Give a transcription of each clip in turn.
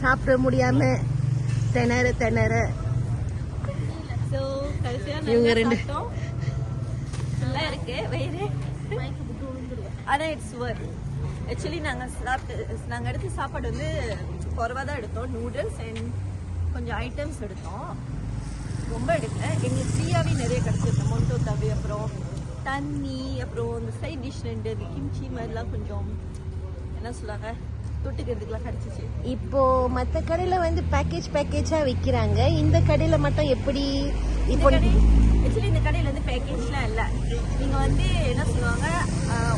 சாப்பிட முடியாம திணற ஸோ கடைசியாக இவங்க ரெண்டு நல்லா இருக்கு வயிறு. ஆனால் இட்ஸ் ஒர்க். ஆக்சுவலி நாங்கள் எடுத்த சாப்பாடு வந்து குறைவாக தான் எடுத்தோம். நூடுல்ஸ் அண்ட் கொஞ்சம் ஐட்டம்ஸ் எடுத்தோம், ரொம்ப எடுக்கல. எங்களுக்கு ஃப்ரீயாகவே நிறைய கிடச்சிருந்தோம். மொண்டோ தவி, அப்புறம் தண்ணி, அப்புறம் இந்த சைட் டிஷ் 2 கிம்ச்சி மாதிரிலாம் கொஞ்சம் என்ன சொல்லுவாங்க தொட்டுக்கிறதுக்குலாம் கிடச்சிச்சு. இப்போ மற்ற கடையில் வந்து பேக்கேஜா விற்கிறாங்க, இந்த கடையில் மட்டும் எப்படி? இப்போ ஆக்சுவலி இந்த கடையில் வந்து பேக்கேஜ்லாம் இல்லை. நீங்கள் வந்து என்ன சொல்லுவாங்க,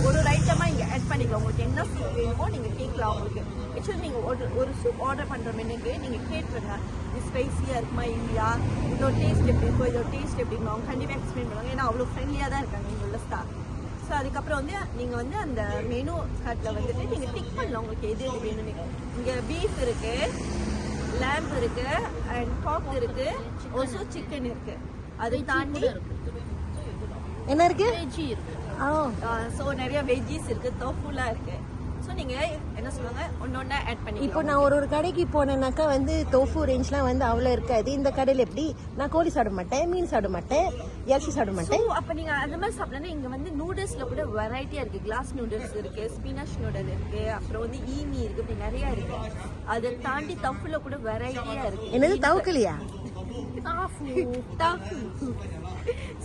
ஒரு ஐட்டமாக இங்கே ஆட் பண்ணிக்கலாம். உங்களுக்கு என்ன சூப் வேணுமோ நீங்கள் கேட்கலாம். உங்களுக்கு ஆக்சுவலி நீங்கள் ஒரு சூப் ஆர்டர் பண்ணுற மெனுக்கு நீங்கள் கேட்டுருங்க, இது ஸ்பைஸியாக இருக்குமா இல்லையா, இதோட டேஸ்ட் எப்படி இருக்கும், இதோட டேஸ்ட் எப்படி இருக்கும், அவங்க கண்டிப்பாக எக்ஸ்பிளைன் பண்ணுவாங்க. ஏன்னா அவ்வளோ ஃப்ரெண்ட்லியாக தான் இருக்காங்க இங்கே உள்ள ஸ்டாஃப். ஸோ அதுக்கப்புறம் வந்து நீங்கள் வந்து அந்த மெனு கார்ட்டில் வந்துட்டு நீங்கள் டிக் பண்ணலாம் உங்களுக்கு எது எது வேணும்னு. இங்கே பீஃப் இருக்குது, லேம்ப் இருக்குது, அண்ட் பாக் இருக்குது, ஓசோ சிக்கன் இருக்குது. அதை தாண்டி என்ன இருக்கு? வெஜ்ஜி இருக்கு. ஸோ நிறைய வெஜ்ஜிஸ் இருக்கு, தோஃபுலாம் இருக்கு. ஸோ நீங்க என்ன சொல்லுவாங்க ஒன்னொன்னா ஆட் பண்ணி. இப்போ நான் ஒரு கடைக்கு போனேன்னாக்கா வந்து தோஃபு ரேஞ்ச்லாம் வந்து அவ்வளோ இருக்காது. இந்த கடையில் எப்படி? நான் கோழி சாப்பிட மாட்டேன், மீன் சாப்பிட மாட்டேன், இறைச்சி சாப்பிட மாட்டேன். அப்போ நீங்க அந்த மாதிரி சாப்பிடணும். இங்க வந்து நூடுல்ஸ்ல கூட வெரைட்டியா இருக்கு. கிளாஸ் நூடுல்ஸ் இருக்கு, ஸ்பினாச் நூடுல் இருக்கு, அப்புறம் வந்து ஈமி இருக்கு, இப்படி நிறைய இருக்கு. அதை தாண்டி தஃபுல கூட வெரைட்டியா இருக்கு. என்னது தவுக்கலையா?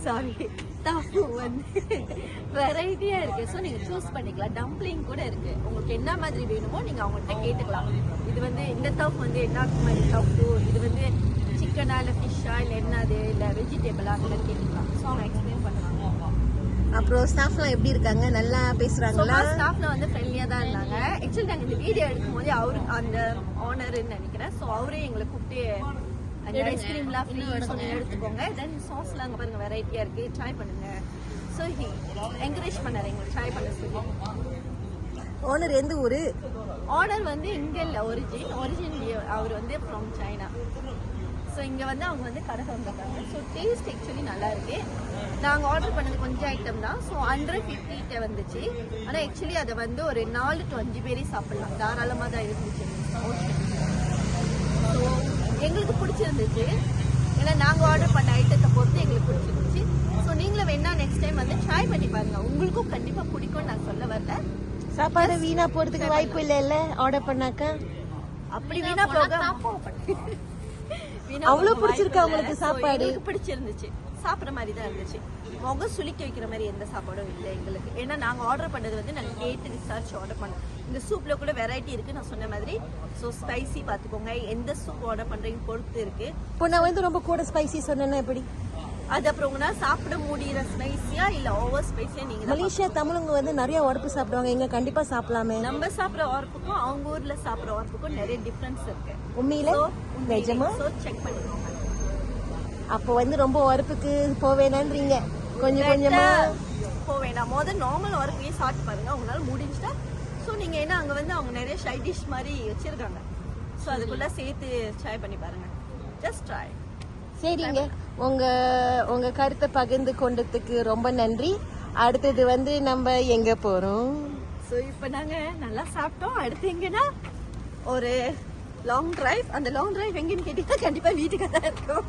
சாரி, தஃபு வந்து வெரைட்டியா இருக்கு. ஸோ நீங்க சூஸ் பண்ணிக்கலாம். டம்ப்ளிங் கூட இருக்கு. உங்களுக்கு என்ன மாதிரி வேணுமோ நீங்க அவங்கள்ட்ட கேட்டுக்கலாம். இது வந்து இந்த தஃப் வந்து என்ன மாதிரி தஃபு, இது வந்து சிக்கனா இல்லை ஃபிஷ்ஷா இல்லை என்னது இல்லை வெஜிடபிளா அதெல்லாம் கேட்டுக்கலாம். ஸோ அவங்க எக்ஸ்பிளைன் பண்ணுவாங்க. அப்புறம் ஸ்டாஃப்லாம் எப்படி இருக்காங்க? நல்லா பேசுறாங்களா? ஸ்டாஃப்ல வந்து ஃப்ரெண்ட்லியா தான் இருந்தாங்க. ஆக்சுவலி நாங்கள் இந்த வீடியோ எடுக்கும் போது அவரு அந்த ஓனர்ன்னு நினைக்கிறேன். ஸோ அவரே எங்களை கூப்பிட்டு அந்த ஐஸ்கிரீம்லாம் ஃப்ரீ சொல்லி எடுத்துக்கோங்க, தென் சாஸ்லாம் அங்கே பாருங்க வெரைட்டியா இருக்கு, ட்ரை பண்ணுங்க. ஸோ என்கரேஜ் பண்ணாரு எங்களை ட்ரை பண்ண சொல்லி. ஓனர் எந்த ஊரு? ஓனர் வந்து இங்க இல்லை, ஒரிஜின் அவர் வந்து ஃப்ரம் சைனா. ஸோ இங்கே வந்து அவங்க வந்து கடை வந்திருக்காங்க. ஸோ டேஸ்ட் ஆக்சுவலி நல்லா இருக்கு. நாங்கள் ஆர்டர் பண்ணது கொஞ்சம் ஐட்டம் தான். ஸோ 150 வந்துச்சு. ஆனால் ஆக்சுவலி அதை வந்து ஒரு 4 to 5 பேரே சாப்பிடலாம், தாராளமாக தான் இருந்துச்சு. ஸோ எங்களுக்கு பிடிச்சிருந்துச்சு. ஏன்னா நாங்கள் ஆர்டர் பண்ண ஐட்டத்தை பொறுத்து எங்களுக்கு பிடிச்சிருந்துச்சு. ஸோ நீங்களும் வேணா நெக்ஸ்ட் டைம் வந்து ட்ரை பண்ணி பாருங்க, உங்களுக்கும் கண்டிப்பாக பிடிக்கும்னு நான் சொல்ல வரல. சாப்பாடு வீணா போறதுக்கு வாய்ப்பு இல்ல ஆர்டர் பண்ணாக்கா? அப்படி வீணா போக அவ்வளவு பிடிச்சிருக்கா உங்களுக்கு சாப்பாடு? பிடிச்சிருந்துச்சு, சாப்பிட்ற மாதிரி தான் இருந்துச்சு. முகம் சுளிக்க வைக்கிற மாதிரி எந்த சாப்பாடும் இல்லை எங்களுக்கு. ஏன்னா நாங்கள் ஆர்டர் பண்ணது வந்து நாங்கள் கேட்டு ரிசர்ச் ஆர்டர் பண்ணோம். இந்த சூப்ல கூட வெரைட்டி இருக்கு நான் சொன்ன மாதிரி. ஸோ ஸ்பைசி பார்த்துக்கோங்க, எந்த சூப் ஆர்டர் பண்றீங்க பொறுத்து இருக்கு. இப்போ நான் வந்து ரொம்ப கூட ஸ்பைசி சொன்னேன்னா எப்படி? அது அப்புறம் உங்களால் சாப்பிட முடிகிற ஸ்பைசியா இல்லை ஓவர் ஸ்பைசியா நீங்க. மலேசியா தமிழுங்க வந்து நிறைய உரப்பு சாப்பிடுவாங்க, இங்க கண்டிப்பா சாப்பிடலாமே. நம்ம சாப்பிட்ற உரப்புக்கும் அவங்க ஊர்ல சாப்பிட்ற உரப்புக்கும் நிறைய டிஃபரன்ஸ் இருக்கு. உண்மையில நிஜமா? ஸோ செக் பண்ணிக்கோங்க. அப்போ வந்து ரொம்ப உரப்புக்கு போவேனான்றீங்க, கொஞ்சம் கொஞ்சமா போவேனா. முதல் நார்மல் உரப்பையே சாப்பிட்டு பாருங்க, உங்களால முடிஞ்சுட்டா. ஸோ நீங்க ஏன்னா அங்க வந்து அவங்க நிறைய சைட் டிஷ் மாதிரி வச்சிருக்காங்க. ஸோ அதுக்குள்ள சேர்த்து ட்ரை பண்ணி பாருங்க, ஜஸ்ட் ட்ரை. சரிங்க, உங்க கருத்தை பகிர்ந்து கொண்டதுக்கு ரொம்ப நன்றி. அடுத்தது வந்து நம்ம எங்க போறோம்? ஸோ இப்போ நாங்க நல்லா சாப்பிட்டோம். அடுத்து எங்கன்னா ஒரு லாங் டிரைவ். அந்த லாங் டிரைவ் எங்கன்னு கேட்டீங்கன்னா கண்டிப்பா வீட்டுக்கு தான் இருக்கும்.